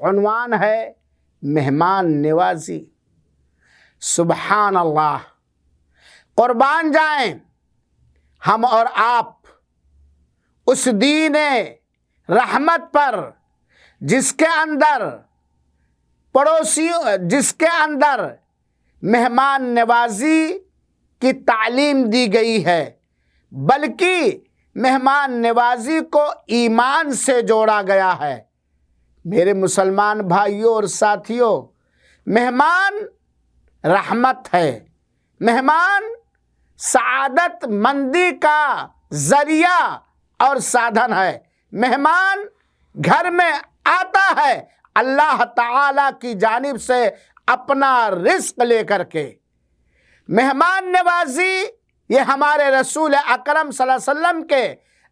عنوان ہے مہمان نوازی۔ سبحان اللہ، قربان جائیں ہم اور آپ اس دین رحمت پر جس کے اندر مہمان نوازی کی تعلیم دی گئی ہے، بلکہ مہمان نوازی کو ایمان سے جوڑا گیا ہے۔ میرے مسلمان بھائیوں اور ساتھیوں، مہمان رحمت ہے، مہمان سعادت مندی کا ذریعہ اور سادھن ہے۔ مہمان گھر میں آتا ہے اللہ تعالی کی جانب سے اپنا رزق لے کر کے۔ مہمان نوازی یہ ہمارے رسول اکرم صلی اللہ علیہ وسلم کے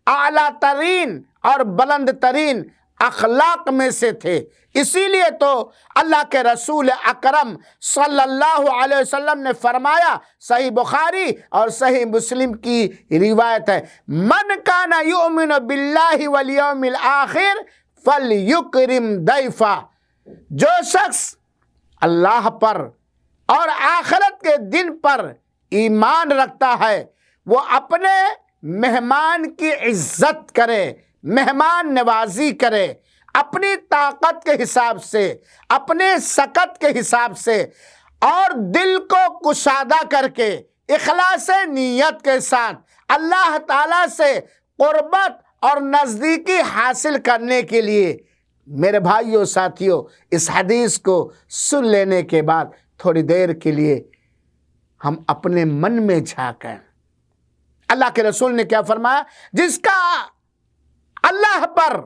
اعلیٰ ترین اور بلند ترین اخلاق میں سے تھے۔ اسی لیے تو اللہ کے رسول اکرم صلی اللہ علیہ وسلم نے فرمایا، صحیح بخاری اور صحیح مسلم کی روایت ہے، من کان یؤمن باللہ والیوم الآخر فلیکرم ضیفہ۔ جو شخص اللہ پر اور آخرت کے دن پر ایمان رکھتا ہے وہ اپنے مہمان کی عزت کرے، مہمان نوازی کرے، اپنی طاقت کے حساب سے، اپنے سکت کے حساب سے، اور دل کو کشادہ کر کے اخلاص نیت کے ساتھ اللہ تعالیٰ سے قربت اور نزدیکی حاصل کرنے کے لیے۔ میرے بھائیوں ساتھیوں، اس حدیث کو سن لینے کے بعد تھوڑی دیر کے لیے ہم اپنے من میں جھانکیں۔ اللہ کے رسول نے کیا فرمایا؟ جس کا اللہ پر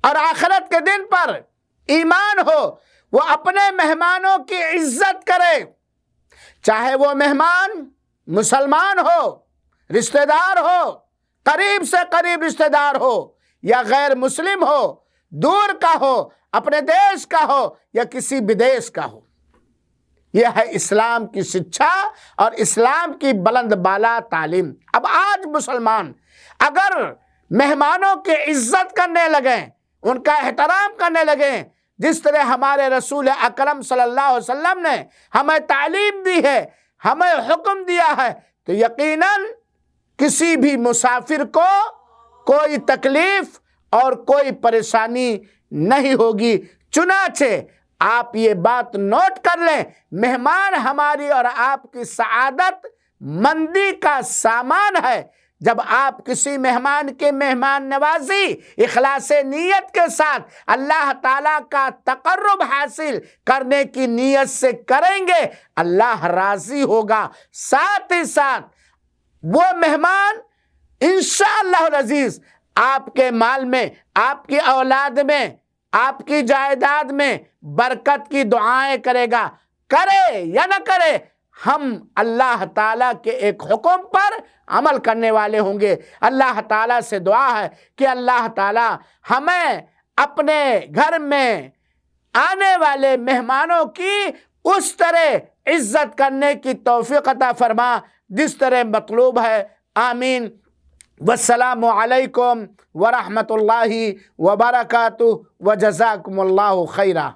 اور آخرت کے دن پر ایمان ہو وہ اپنے مہمانوں کی عزت کرے، چاہے وہ مہمان مسلمان ہو، رشتہ دار ہو، قریب سے قریب رشتہ دار ہو، یا غیر مسلم ہو، دور کا ہو، اپنے دیش کا ہو یا کسی بدیش کا ہو۔ یہ ہے اسلام کی شکھا اور اسلام کی بلند بالا تعلیم۔ اب آج مسلمان اگر مہمانوں کی عزت کرنے لگیں، ان کا احترام کرنے لگیں، جس طرح ہمارے رسول اکرم صلی اللہ علیہ وسلم نے ہمیں تعلیم دی ہے، ہمیں حکم دیا ہے، تو یقیناً کسی بھی مسافر کو کوئی تکلیف اور کوئی پریشانی نہیں ہوگی۔ چنانچہ آپ یہ بات نوٹ کر لیں، مہمان ہماری اور آپ کی سعادت مندی کا سامان ہے۔ جب آپ کسی مہمان کے مہمان نوازی اخلاص نیت کے ساتھ اللہ تعالیٰ کا تقرب حاصل کرنے کی نیت سے کریں گے، اللہ راضی ہوگا۔ ساتھ ہی ساتھ وہ مہمان انشاءاللہ العزیز آپ کے مال میں، آپ کی اولاد میں، آپ کی جائیداد میں برکت کی دعائیں کرے گا۔ کرے یا نہ کرے، ہم اللہ تعالیٰ کے ایک حکم پر عمل کرنے والے ہوں گے۔ اللہ تعالیٰ سے دعا ہے کہ اللہ تعالیٰ ہمیں اپنے گھر میں آنے والے مہمانوں کی اس طرح عزت کرنے کی توفیق عطا فرما جس طرح مطلوب ہے۔ آمین۔ والسلام علیکم ورحمۃ اللہ وبرکاتہ وجزاکم اللہ خیرا۔